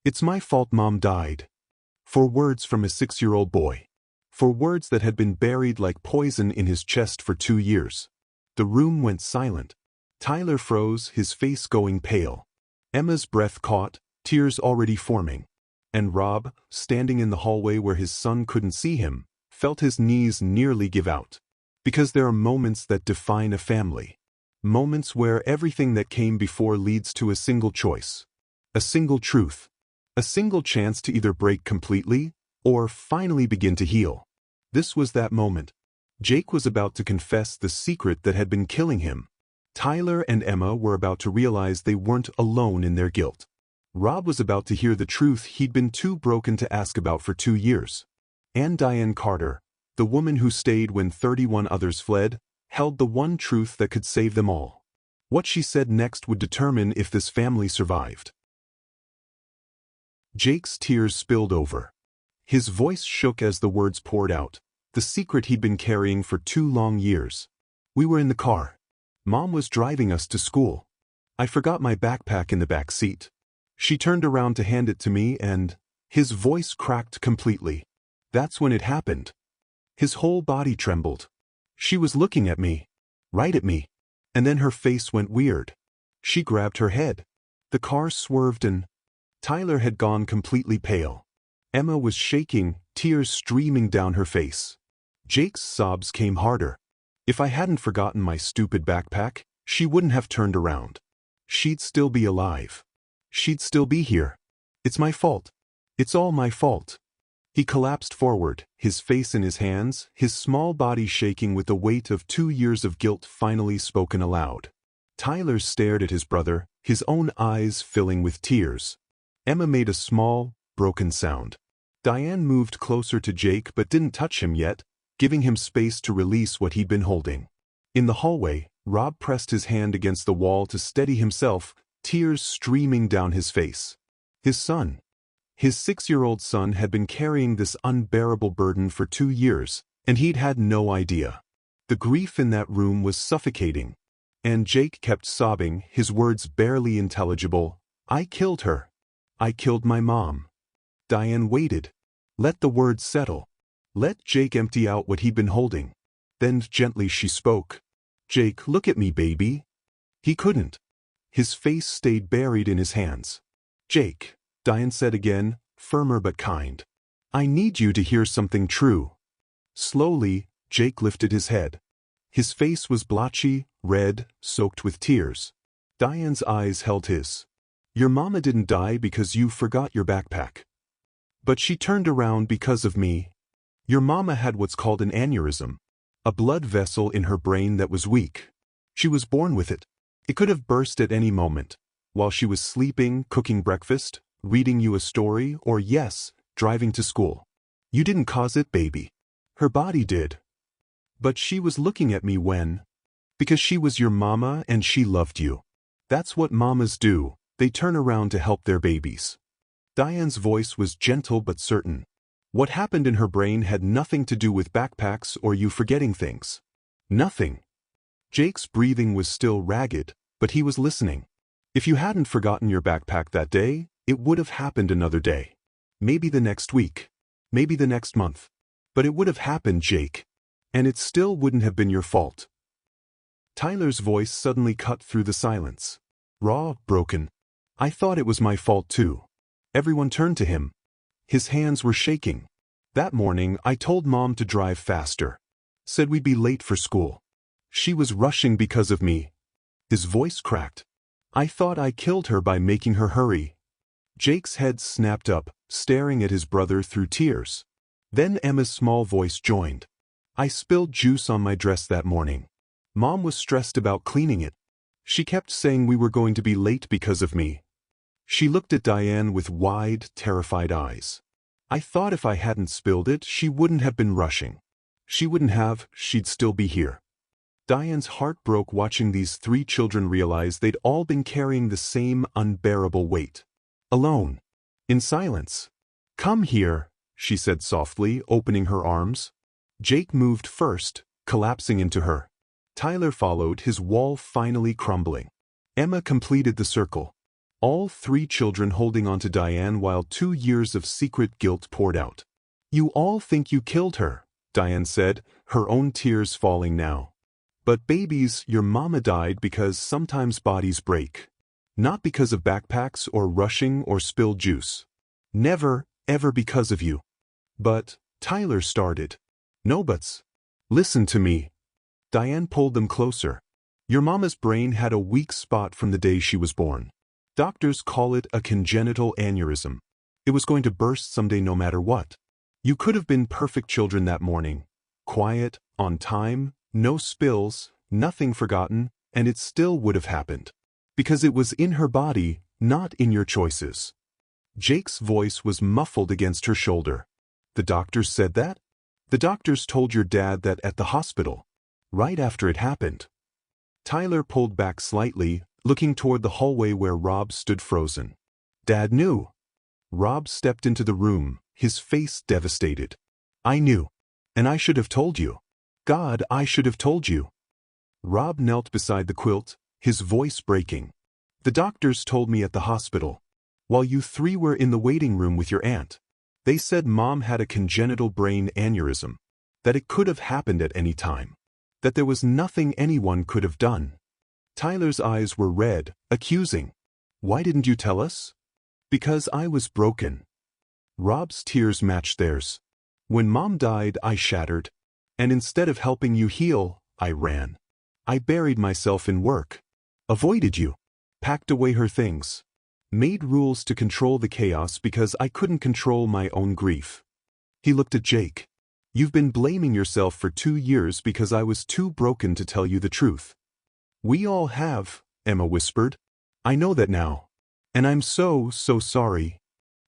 It's my fault Mom died. 4 words from a 6-year-old boy. 4 words that had been buried like poison in his chest for 2 years. The room went silent. Tyler froze, his face going pale. Emma's breath caught, tears already forming. And Rob, standing in the hallway where his son couldn't see him, felt his knees nearly give out. Because there are moments that define a family. Moments where everything that came before leads to a single choice. A single truth. A single chance to either break completely, or finally begin to heal. This was that moment. Jake was about to confess the secret that had been killing him. Tyler and Emma were about to realize they weren't alone in their guilt. Rob was about to hear the truth he'd been too broken to ask about for 2 years. And Diane Carter, the woman who stayed when 31 others fled, held the one truth that could save them all. What she said next would determine if this family survived. Jake's tears spilled over. His voice shook as the words poured out, the secret he'd been carrying for 2 long years. We were in the car. Mom was driving us to school. I forgot my backpack in the back seat. She turned around to hand it to me and his voice cracked completely. That's when it happened. His whole body trembled. She was looking at me. Right at me. And then her face went weird. She grabbed her head. The car swerved and Tyler had gone completely pale. Emma was shaking, tears streaming down her face. Jake's sobs came harder. If I hadn't forgotten my stupid backpack, she wouldn't have turned around. She'd still be alive. She'd still be here. It's my fault. It's all my fault. He collapsed forward, his face in his hands, his small body shaking with the weight of 2 years of guilt finally spoken aloud. Tyler stared at his brother, his own eyes filling with tears. Emma made a small, broken sound. Diane moved closer to Jake but didn't touch him yet, giving him space to release what he'd been holding. In the hallway, Rob pressed his hand against the wall to steady himself, tears streaming down his face. His son. His 6-year-old son had been carrying this unbearable burden for 2 years, and he'd had no idea. The grief in that room was suffocating. And Jake kept sobbing, his words barely intelligible. I killed her. I killed my mom. Diane waited. Let the words settle. Let Jake empty out what he'd been holding. Then gently she spoke. Jake, look at me, baby. He couldn't. His face stayed buried in his hands. Jake, Diane said again, firmer but kind. I need you to hear something true. Slowly, Jake lifted his head. His face was blotchy, red, soaked with tears. Diane's eyes held his. Your mama didn't die because you forgot your backpack. But she turned around because of me. Your mama had what's called an aneurysm. A blood vessel in her brain that was weak. She was born with it. It could have burst at any moment. While she was sleeping, cooking breakfast, reading you a story, or yes, driving to school. You didn't cause it, baby. Her body did. But she was looking at me when... Because she was your mama and she loved you. That's what mamas do, they turn around to help their babies. Diane's voice was gentle but certain. What happened in her brain had nothing to do with backpacks or you forgetting things. Nothing. Jake's breathing was still ragged, but he was listening. If you hadn't forgotten your backpack that day, it would have happened another day. Maybe the next week. Maybe the next month. But it would have happened, Jake. And it still wouldn't have been your fault. Tyler's voice suddenly cut through the silence. Raw, broken. I thought it was my fault too. Everyone turned to him. His hands were shaking. That morning, I told Mom to drive faster. Said we'd be late for school. She was rushing because of me. His voice cracked. I thought I killed her by making her hurry. Jake's head snapped up, staring at his brother through tears. Then Emma's small voice joined. I spilled juice on my dress that morning. Mom was stressed about cleaning it. She kept saying we were going to be late because of me. She looked at Diane with wide, terrified eyes. I thought if I hadn't spilled it, she wouldn't have been rushing. She wouldn't have, she'd still be here. Diane's heart broke watching these 3 children realize they'd all been carrying the same unbearable weight. Alone. In silence. Come here, she said softly, opening her arms. Jake moved first, collapsing into her. Tyler followed, his wall finally crumbling. Emma completed the circle. All three children holding on to Diane while 2 years of secret guilt poured out. "You all think you killed her," Diane said, her own tears falling now. "But babies, your mama died because sometimes bodies break. Not because of backpacks or rushing or spilled juice. Never, ever because of you." "But," Tyler started. "No buts. Listen to me." Diane pulled them closer. "Your mama's brain had a weak spot from the day she was born. Doctors call it a congenital aneurysm. It was going to burst someday no matter what. You could have been perfect children that morning. Quiet, on time, no spills, nothing forgotten, and it still would have happened. Because it was in her body, not in your choices." Jake's voice was muffled against her shoulder. "The doctors said that? The doctors told your dad that at the hospital, right after it happened?" Tyler pulled back slightly, looking toward the hallway where Rob stood frozen. "Dad knew." Rob stepped into the room, his face devastated. "I knew. And I should have told you. God, I should have told you." Rob knelt beside the quilt, his voice breaking. "The doctors told me at the hospital, while you three were in the waiting room with your aunt. They said Mom had a congenital brain aneurysm, that it could have happened at any time, that there was nothing anyone could have done." Tyler's eyes were red, accusing. "Why didn't you tell us?" "Because I was broken." Rob's tears matched theirs. "When Mom died, I shattered. And instead of helping you heal, I ran. I buried myself in work. Avoided you. Packed away her things. Made rules to control the chaos because I couldn't control my own grief." He looked at Jake. "You've been blaming yourself for 2 years because I was too broken to tell you the truth." "We all have," Emma whispered. "I know that now. And I'm so sorry."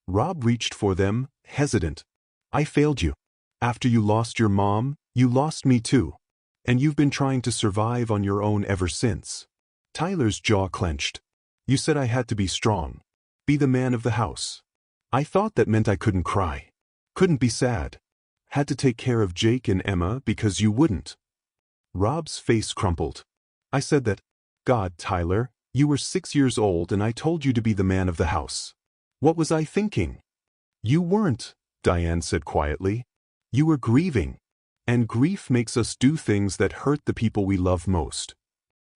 Rob reached for them, hesitant. "I failed you. After you lost your mom, you lost me too. And you've been trying to survive on your own ever since." Tyler's jaw clenched. "You said I had to be strong. Be the man of the house. I thought that meant I couldn't cry. Couldn't be sad. Had to take care of Jake and Emma because you wouldn't." Rob's face crumpled. "I said that. God, Tyler, you were 6 years old and I told you to be the man of the house. What was I thinking?" "You weren't," Diane said quietly. "You were grieving. And grief makes us do things that hurt the people we love most."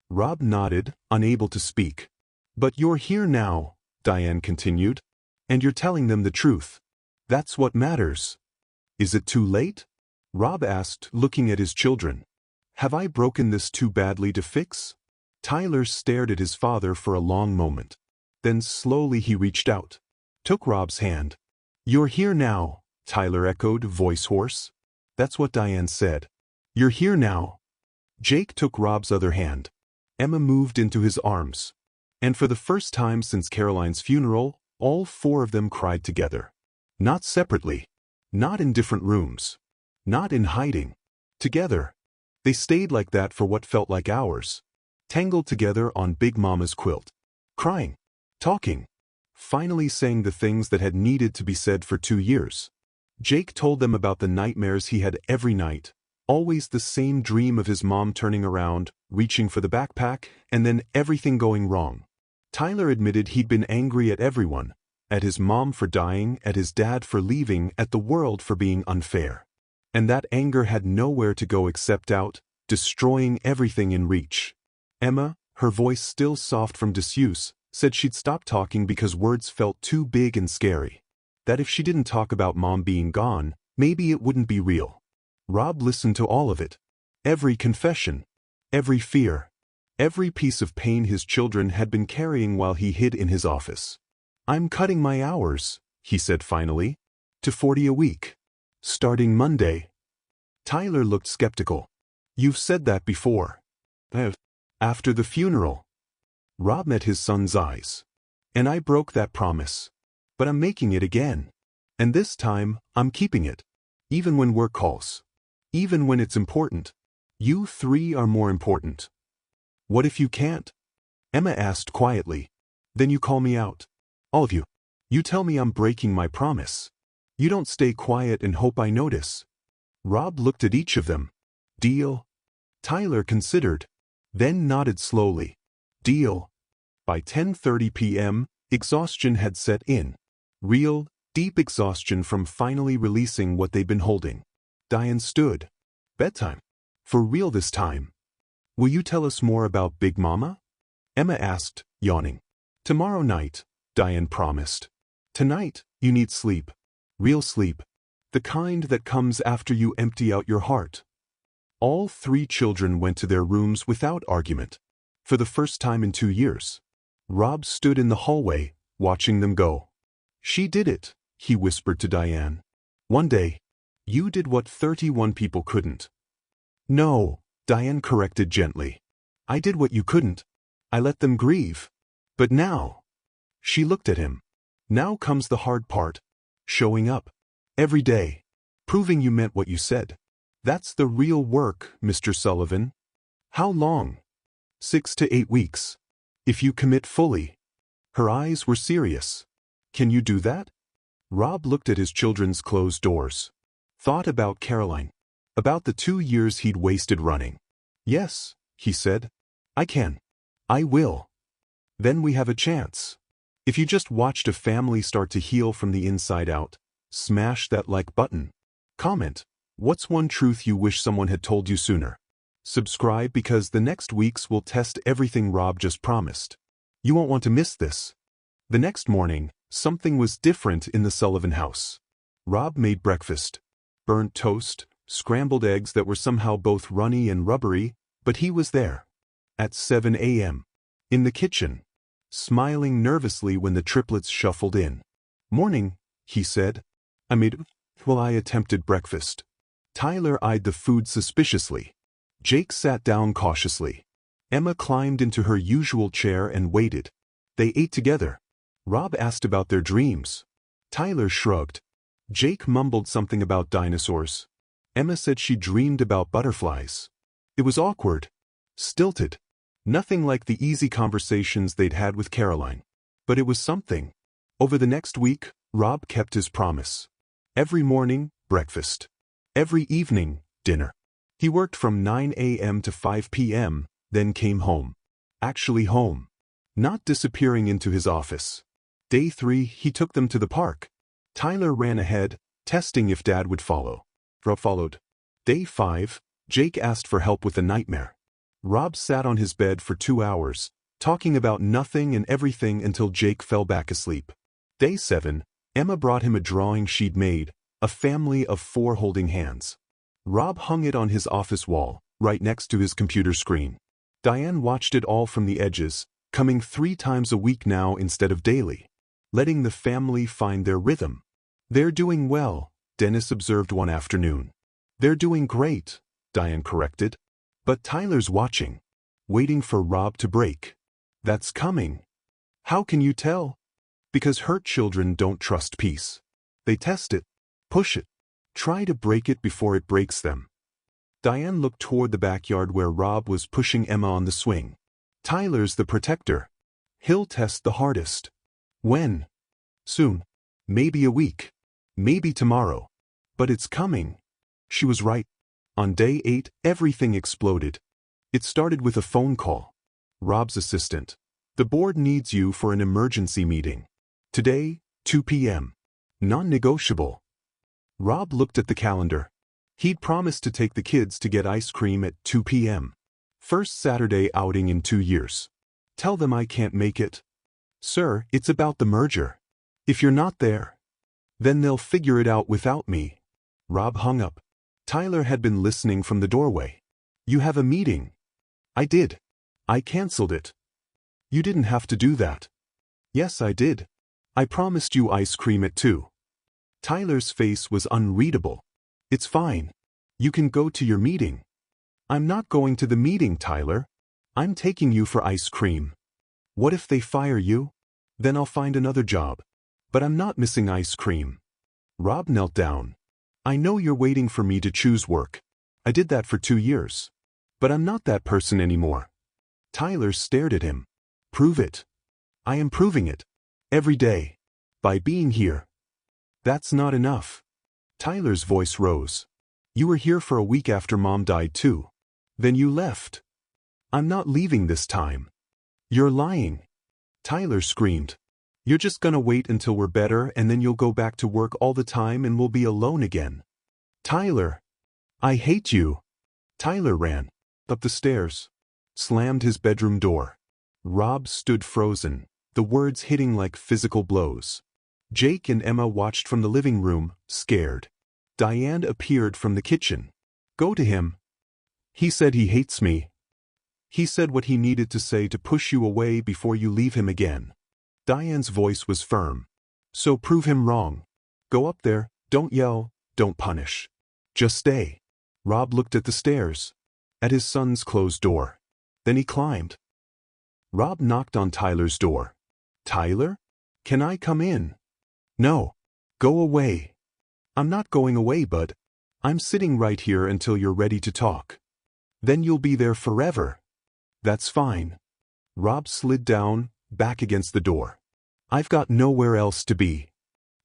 Rob nodded, unable to speak. "But you're here now," Diane continued. "And you're telling them the truth. That's what matters." "Is it too late?" Rob asked, looking at his children. "Have I broken this too badly to fix?" Tyler stared at his father for a long moment. Then slowly he reached out. Took Rob's hand. "You're here now," Tyler echoed, voice hoarse. "That's what Diane said. You're here now." Jake took Rob's other hand. Emma moved into his arms. And for the first time since Caroline's funeral, all 4 of them cried together. Not separately. Not in different rooms. Not in hiding. Together. They stayed like that for what felt like hours. Tangled together on Big Mama's quilt. Crying. Talking. Finally saying the things that had needed to be said for 2 years. Jake told them about the nightmares he had every night. Always the same dream of his mom turning around, reaching for the backpack, and then everything going wrong. Tyler admitted he'd been angry at everyone. At his mom for dying, at his dad for leaving, at the world for being unfair. And that anger had nowhere to go except out, destroying everything in reach. Emma, her voice still soft from disuse, said she'd stopped talking because words felt too big and scary. That if she didn't talk about Mom being gone, maybe it wouldn't be real. Rob listened to all of it. Every confession. Every fear. Every piece of pain his children had been carrying while he hid in his office. "I'm cutting my hours," he said finally, "to 40 a week. Starting Monday." Tyler looked skeptical. "You've said that before." "After the funeral." Rob met his son's eyes. "And I broke that promise. But I'm making it again. And this time, I'm keeping it. Even when work calls. Even when it's important. You 3 are more important." "What if you can't?" Emma asked quietly. "Then you call me out. All of you. You tell me I'm breaking my promise. You don't stay quiet and hope I notice." Rob looked at each of them. "Deal?" Tyler considered. Then nodded slowly. "Deal." By 10:30 p.m., Exhaustion had set in. Real, deep exhaustion from finally releasing what they'd been holding. Diane stood. Bedtime. For real this time. Will you tell us more about Big Mama? Emma asked, yawning. Tomorrow night, Diane promised. Tonight, you need sleep. Real sleep. The kind that comes after you empty out your heart. All 3 children went to their rooms without argument. For the first time in 2 years. Rob stood in the hallway, watching them go. She did it, he whispered to Diane. One day, you did what 31 people couldn't. No, Diane corrected gently. I did what you couldn't. I let them grieve. But now. She looked at him. Now comes the hard part. Showing up. Every day. Proving you meant what you said. That's the real work, Mr. Sullivan. How long? 6 to 8 weeks. If you commit fully. Her eyes were serious. Can you do that? Rob looked at his children's closed doors. Thought about Caroline. About the 2 years he'd wasted running. Yes, he said. I can. I will. Then we have a chance. If you just watched a family start to heal from the inside out, smash that like button. Comment. What's one truth you wish someone had told you sooner? Subscribe because the next weeks will test everything Rob just promised. You won't want to miss this. The next morning, something was different in the Sullivan house. Rob made breakfast. Burnt toast, scrambled eggs that were somehow both runny and rubbery, but he was there. At 7 a.m. In the kitchen. Smiling nervously when the triplets shuffled in. Morning, he said. I made while I attempted breakfast. Tyler eyed the food suspiciously. Jake sat down cautiously. Emma climbed into her usual chair and waited. They ate together. Rob asked about their dreams. Tyler shrugged. Jake mumbled something about dinosaurs. Emma said she dreamed about butterflies. It was awkward. Stilted. Nothing like the easy conversations they'd had with Caroline. But it was something. Over the next week, Rob kept his promise. Every morning, breakfast. Every evening, dinner. He worked from 9 a.m. to 5 p.m., then came home. Actually home. Not disappearing into his office. Day 3, he took them to the park. Tyler ran ahead, testing if Dad would follow. Rob followed. Day 5, Jake asked for help with a nightmare. Rob sat on his bed for 2 hours, talking about nothing and everything until Jake fell back asleep. Day 7, Emma brought him a drawing she'd made, a family of 4 holding hands. Rob hung it on his office wall, right next to his computer screen. Diane watched it all from the edges, coming 3 times a week now instead of daily. Letting the family find their rhythm. They're doing well, Dennis observed one afternoon. They're doing great, Diane corrected. But Tyler's watching. Waiting for Rob to break. That's coming. How can you tell? Because hurt children don't trust peace. They test it. Push it. Try to break it before it breaks them. Diane looked toward the backyard where Rob was pushing Emma on the swing. Tyler's the protector. He'll test the hardest. When? Soon. Maybe a week. Maybe tomorrow. But it's coming. She was right. On day 8, everything exploded. It started with a phone call. Rob's assistant. The board needs you for an emergency meeting. Today, 2 p.m. Non-negotiable. Rob looked at the calendar. He'd promised to take the kids to get ice cream at 2 p.m. First Saturday outing in 2 years. Tell them I can't make it. Sir, it's about the merger. If you're not there, then they'll figure it out without me. Rob hung up. Tyler had been listening from the doorway. You have a meeting. I did. I canceled it. You didn't have to do that. Yes, I did. I promised you ice cream at 2. Tyler's face was unreadable. It's fine. You can go to your meeting. I'm not going to the meeting, Tyler. I'm taking you for ice cream. What if they fire you? Then I'll find another job. But I'm not missing ice cream. Rob knelt down. I know you're waiting for me to choose work. I did that for 2 years. But I'm not that person anymore. Tyler stared at him. Prove it. I am proving it. Every day. By being here. That's not enough. Tyler's voice rose. You were here for a week after Mom died too. Then you left. I'm not leaving this time. You're lying. Tyler screamed. You're just gonna wait until we're better and then you'll go back to work all the time and we'll be alone again. Tyler! I hate you! Tyler ran up the stairs, slammed his bedroom door. Rob stood frozen, the words hitting like physical blows. Jake and Emma watched from the living room, scared. Diane appeared from the kitchen. Go to him. He said he hates me. He said what he needed to say to push you away before you leave him again. Diane's voice was firm. So prove him wrong. Go up there, don't yell, don't punish. Just stay. Rob looked at the stairs, at his son's closed door. Then he climbed. Rob knocked on Tyler's door. Tyler? Can I come in? No. Go away. I'm not going away, bud. I'm sitting right here until you're ready to talk. Then you'll be there forever. That's fine. Rob slid down, back against the door. I've got nowhere else to be.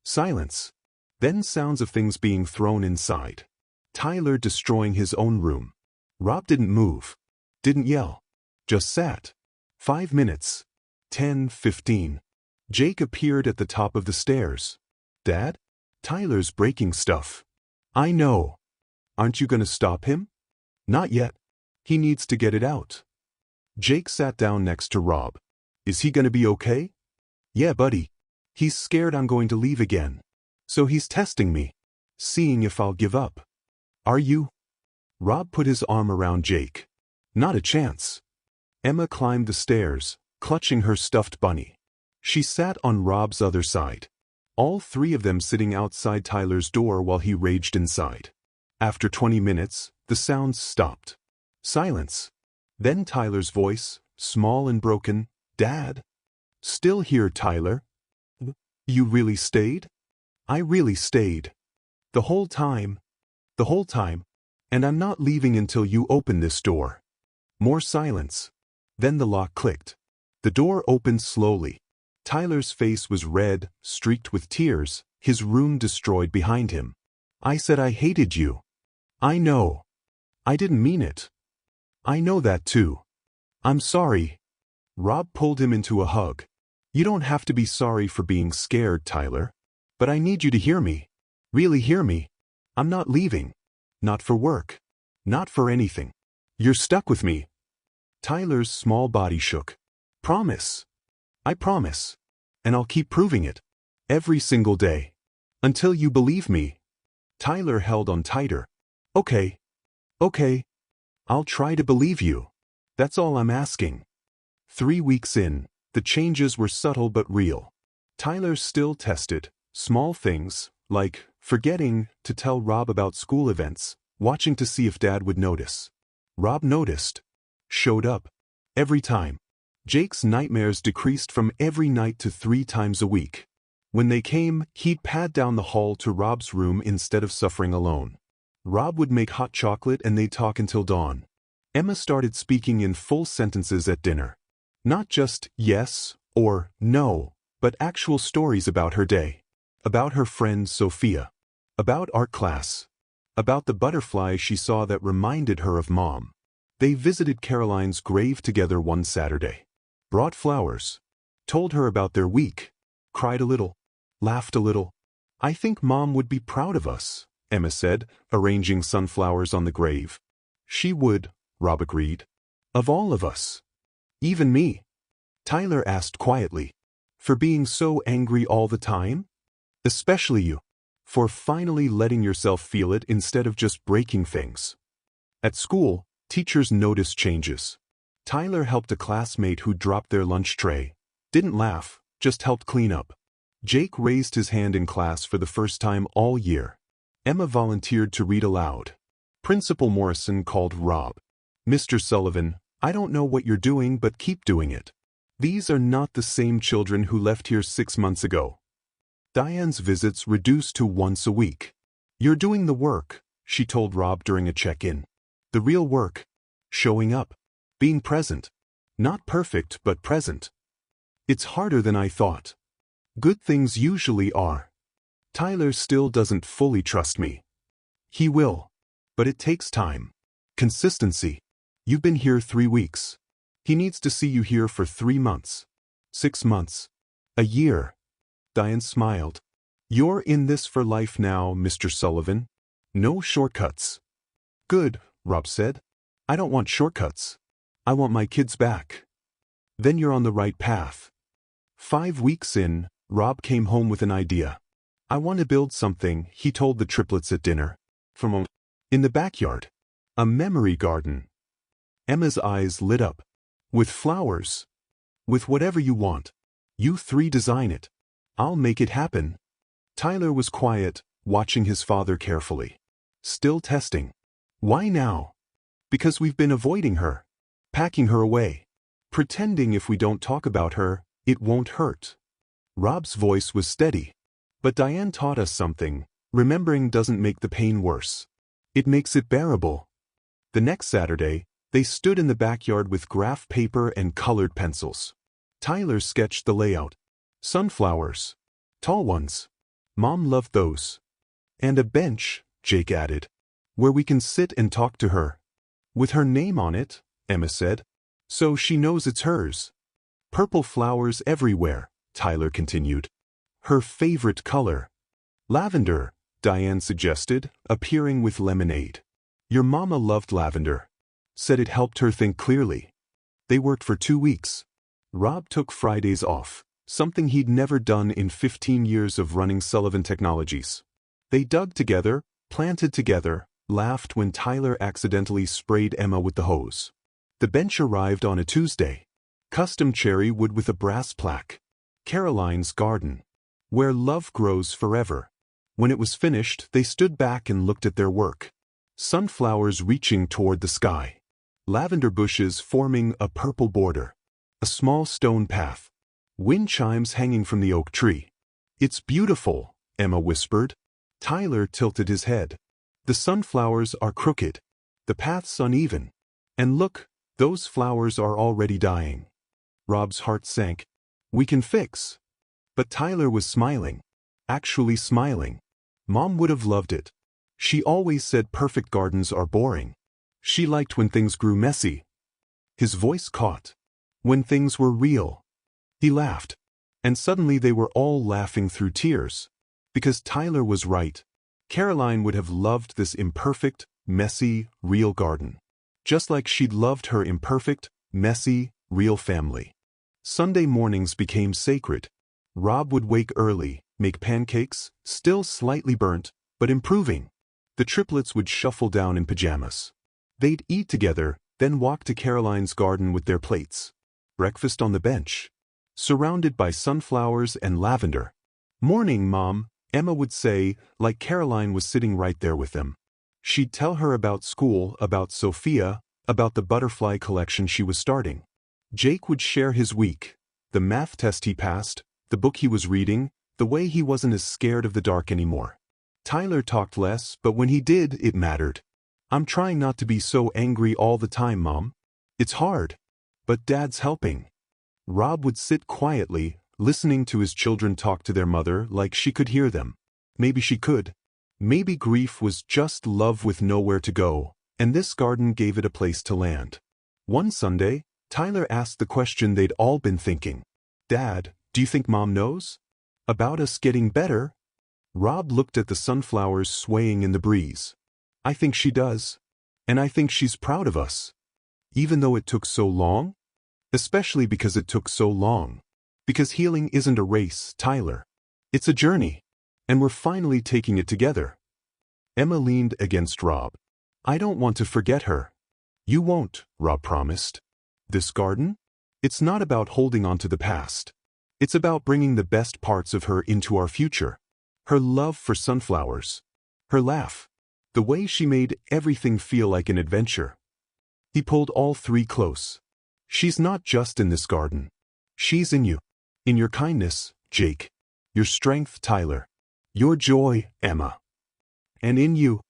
Silence. Then sounds of things being thrown inside. Tyler destroying his own room. Rob didn't move. Didn't yell. Just sat. 5 minutes. 10, 15. Jake appeared at the top of the stairs. Dad? Tyler's breaking stuff. I know. Aren't you gonna stop him? Not yet. He needs to get it out. Jake sat down next to Rob. Is he gonna be okay? Yeah, buddy. He's scared I'm going to leave again. So he's testing me. Seeing if I'll give up. Are you? Rob put his arm around Jake. Not a chance. Emma climbed the stairs, clutching her stuffed bunny. She sat on Rob's other side. All three of them sitting outside Tyler's door while he raged inside. After 20 minutes, the sounds stopped. Silence. Then Tyler's voice, small and broken, Dad? Still here, Tyler? You really stayed? I really stayed. The whole time. The whole time. And I'm not leaving until you open this door. More silence. Then the lock clicked. The door opened slowly. Tyler's face was red, streaked with tears, his room destroyed behind him. I said I hated you. I know. I didn't mean it. I know that too. I'm sorry. Rob pulled him into a hug. You don't have to be sorry for being scared, Tyler. But I need you to hear me. Really hear me. I'm not leaving. Not for work. Not for anything. You're stuck with me. Tyler's small body shook. Promise. I promise. And I'll keep proving it. Every single day. Until you believe me. Tyler held on tighter. Okay. Okay. I'll try to believe you. That's all I'm asking. 3 weeks in, the changes were subtle but real. Tyler still tested small things, like forgetting to tell Rob about school events, watching to see if Dad would notice. Rob noticed. Showed up. Every time. Jake's nightmares decreased from every night to 3 times a week. When they came, he'd pad down the hall to Rob's room instead of suffering alone. Rob would make hot chocolate and they'd talk until dawn. Emma started speaking in full sentences at dinner. Not just yes or no, but actual stories about her day. About her friend Sophia. About art class. About the butterfly she saw that reminded her of Mom. They visited Caroline's grave together one Saturday. Brought flowers. Told her about their week. Cried a little. Laughed a little. I think Mom would be proud of us, Emma said, arranging sunflowers on the grave. She would, Rob agreed. Of all of us. Even me. Tyler asked quietly. For being so angry all the time? Especially you. For finally letting yourself feel it instead of just breaking things. At school, teachers noticed changes. Tyler helped a classmate who dropped their lunch tray. Didn't laugh, just helped clean up. Jake raised his hand in class for the first time all year. Emma volunteered to read aloud. Principal Morrison called Rob. Mr. Sullivan, I don't know what you're doing, but keep doing it. These are not the same children who left here 6 months ago. Diane's visits reduced to once a week. You're doing the work, she told Rob during a check-in. The real work. Showing up. Being present. Not perfect, but present. It's harder than I thought. Good things usually are. Tyler still doesn't fully trust me. He will. But it takes time. Consistency. You've been here 3 weeks. He needs to see you here for 3 months. 6 months. A year. Diane smiled. You're in this for life now, Mr. Sullivan. No shortcuts. Good, Rob said. I don't want shortcuts. I want my kids back. Then you're on the right path. 5 weeks in, Rob came home with an idea. I want to build something, he told the triplets at dinner. In the backyard. A memory garden. Emma's eyes lit up. With flowers. With whatever you want. You three design it. I'll make it happen. Tyler was quiet, watching his father carefully. Still testing. Why now? Because we've been avoiding her. Packing her away. Pretending if we don't talk about her, it won't hurt. Rob's voice was steady. But Diane taught us something. Remembering doesn't make the pain worse. It makes it bearable. The next Saturday, they stood in the backyard with graph paper and colored pencils. Tyler sketched the layout. Sunflowers. Tall ones. Mom loved those. And a bench, Jake added, where we can sit and talk to her. With her name on it, Emma said. So she knows it's hers. Purple flowers everywhere, Tyler continued. Her favorite color. Lavender, Diane suggested, appearing with lemonade. Your mama loved lavender. Said it helped her think clearly. They worked for 2 weeks. Rob took Fridays off. Something he'd never done in 15 years of running Sullivan Technologies. They dug together, planted together, laughed when Tyler accidentally sprayed Emma with the hose. The bench arrived on a Tuesday. Custom cherry wood with a brass plaque. Caroline's garden. Where love grows forever. When it was finished, they stood back and looked at their work. Sunflowers reaching toward the sky. Lavender bushes forming a purple border. A small stone path. Wind chimes hanging from the oak tree. It's beautiful, Emma whispered. Tyler tilted his head. The sunflowers are crooked. The path's uneven. And look, those flowers are already dying. Rob's heart sank. We can fix. But Tyler was smiling. Actually smiling. Mom would have loved it. She always said perfect gardens are boring. She liked when things grew messy. His voice caught. When things were real. He laughed. And suddenly they were all laughing through tears. Because Tyler was right. Caroline would have loved this imperfect, messy, real garden. Just like she'd loved her imperfect, messy, real family. Sunday mornings became sacred. Rob would wake early, make pancakes, still slightly burnt, but improving. The triplets would shuffle down in pajamas. They'd eat together, then walk to Caroline's garden with their plates. Breakfast on the bench. Surrounded by sunflowers and lavender. Morning, Mom, Emma would say, like Caroline was sitting right there with them. She'd tell her about school, about Sophia, about the butterfly collection she was starting. Jake would share his week, the math test he passed, the book he was reading, the way he wasn't as scared of the dark anymore. Tyler talked less, but when he did, it mattered. I'm trying not to be so angry all the time, Mom. It's hard. But Dad's helping. Rob would sit quietly, listening to his children talk to their mother like she could hear them. Maybe she could. Maybe grief was just love with nowhere to go, and this garden gave it a place to land. One Sunday, Tyler asked the question they'd all been thinking. Dad, do you think Mom knows? About us getting better? Rob looked at the sunflowers swaying in the breeze. I think she does. And I think she's proud of us. Even though it took so long? Especially because it took so long. Because healing isn't a race, Tyler. It's a journey. And we're finally taking it together. Emma leaned against Rob. I don't want to forget her. You won't, Rob promised. This garden? It's not about holding on to the past. It's about bringing the best parts of her into our future. Her love for sunflowers. Her laugh. The way she made everything feel like an adventure. He pulled all three close. She's not just in this garden. She's in you. In your kindness, Jake. Your strength, Tyler. Your joy, Emma. And in you?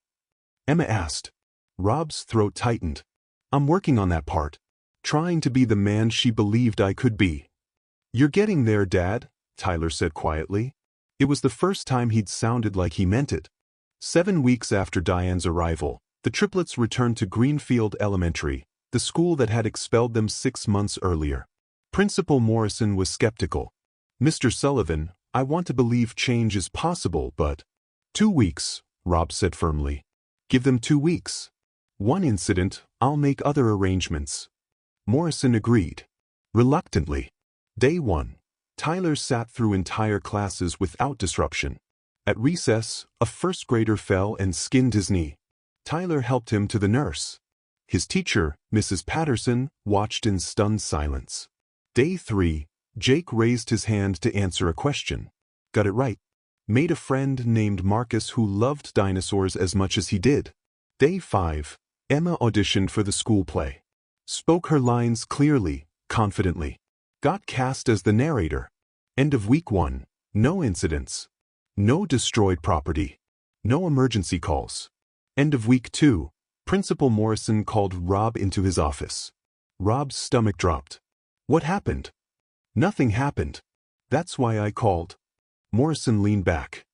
Emma asked. Rob's throat tightened. I'm working on that part. Trying to be the man she believed I could be. You're getting there, Dad, Tyler said quietly. It was the first time he'd sounded like he meant it. 7 weeks after Diane's arrival, the triplets returned to Greenfield Elementary, the school that had expelled them 6 months earlier. Principal Morrison was skeptical. Mr. Sullivan, I want to believe change is possible, but 2 weeks, Rob said firmly. Give them 2 weeks. One incident, I'll make other arrangements. Morrison agreed. Reluctantly. Day 1. Tyler sat through entire classes without disruption. At recess, a first grader fell and skinned his knee. Tyler helped him to the nurse. His teacher, Mrs. Patterson, watched in stunned silence. Day 3. Jake raised his hand to answer a question. Got it right. Made a friend named Marcus who loved dinosaurs as much as he did. Day 5. Emma auditioned for the school play. Spoke her lines clearly, confidently. Got cast as the narrator. End of week 1. No incidents. No destroyed property. No emergency calls. End of week 2. Principal Morrison called Rob into his office. Rob's stomach dropped. What happened? Nothing happened. That's why I called. Morrison leaned back.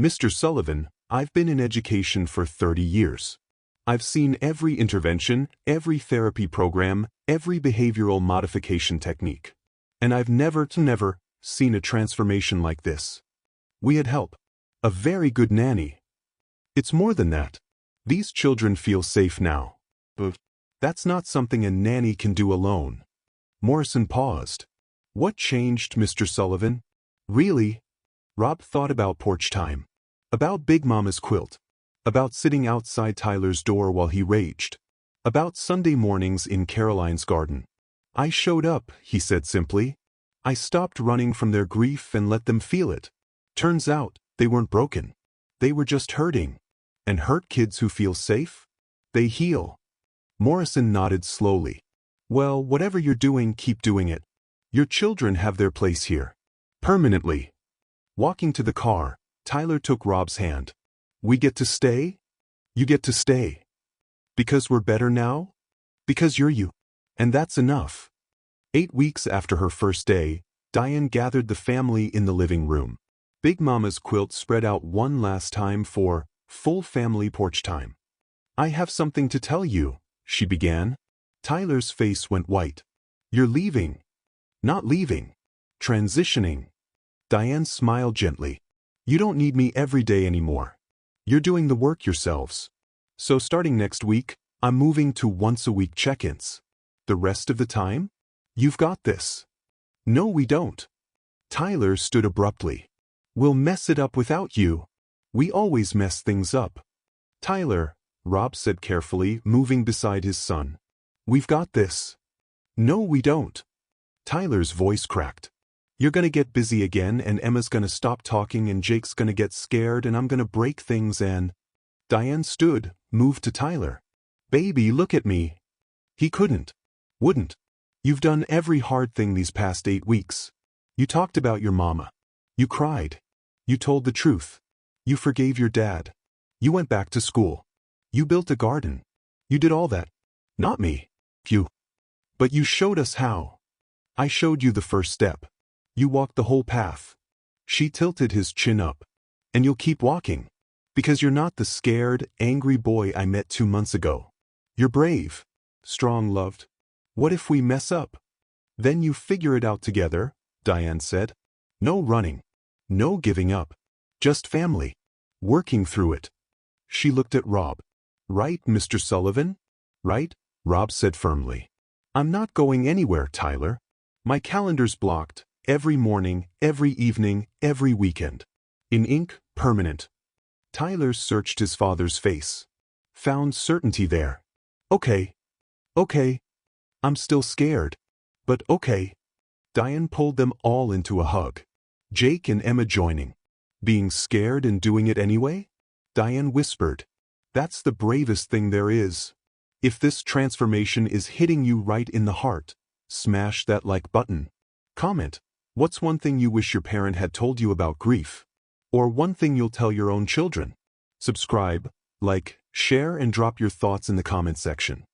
Mr. Sullivan, I've been in education for 30 years. I've seen every intervention, every therapy program, every behavioral modification technique. And I've never seen a transformation like this. We had help. A very good nanny. It's more than that. These children feel safe now. But that's not something a nanny can do alone. Morrison paused. What changed, Mr. Sullivan? Really? Rob thought about porch time. About Big Mama's quilt. About sitting outside Tyler's door while he raged. About Sunday mornings in Caroline's garden. I showed up, he said simply. I stopped running from their grief and let them feel it. Turns out, they weren't broken. They were just hurting. And hurt kids who feel safe? They heal. Morrison nodded slowly. Well, whatever you're doing, keep doing it. Your children have their place here. Permanently. Walking to the car, Tyler took Rob's hand. We get to stay? You get to stay. Because we're better now? Because you're you. And that's enough. 8 weeks after her first day, Diane gathered the family in the living room. Big Mama's quilt spread out one last time for full family porch time. I have something to tell you, she began. Tyler's face went white. You're leaving. Not leaving. Transitioning. Diane smiled gently. You don't need me every day anymore. You're doing the work yourselves. So starting next week, I'm moving to once-a-week check-ins. The rest of the time? You've got this. No, we don't. Tyler stood abruptly. We'll mess it up without you. We always mess things up. Tyler, Rob said carefully, moving beside his son. We've got this. No, we don't. Tyler's voice cracked. You're gonna get busy again and Emma's gonna stop talking and Jake's gonna get scared and I'm gonna break things and… Diane stood, moved to Tyler. Baby, look at me. He couldn't. Wouldn't. You've done every hard thing these past 8 weeks. You talked about your mama. You cried. You told the truth. You forgave your dad. You went back to school. You built a garden. You did all that. Not me. You. But you showed us how. I showed you the first step. You walked the whole path. She tilted his chin up. And you'll keep walking. Because you're not the scared, angry boy I met 2 months ago. You're brave. Strong, loved. What if we mess up? Then you figure it out together, Diane said. No running. No giving up. Just family. Working through it. She looked at Rob. Right, Mr. Sullivan? Right? Rob said firmly. I'm not going anywhere, Tyler. My calendar's blocked. Every morning, every evening, every weekend. In ink, permanent. Tyler searched his father's face. Found certainty there. Okay. Okay. I'm still scared. But okay. Diane pulled them all into a hug. Jake and Emma joining. Being scared and doing it anyway? Diane whispered. That's the bravest thing there is. If this transformation is hitting you right in the heart, smash that like button. Comment. What's one thing you wish your parent had told you about grief? Or one thing you'll tell your own children? Subscribe, like, share and drop your thoughts in the comment section.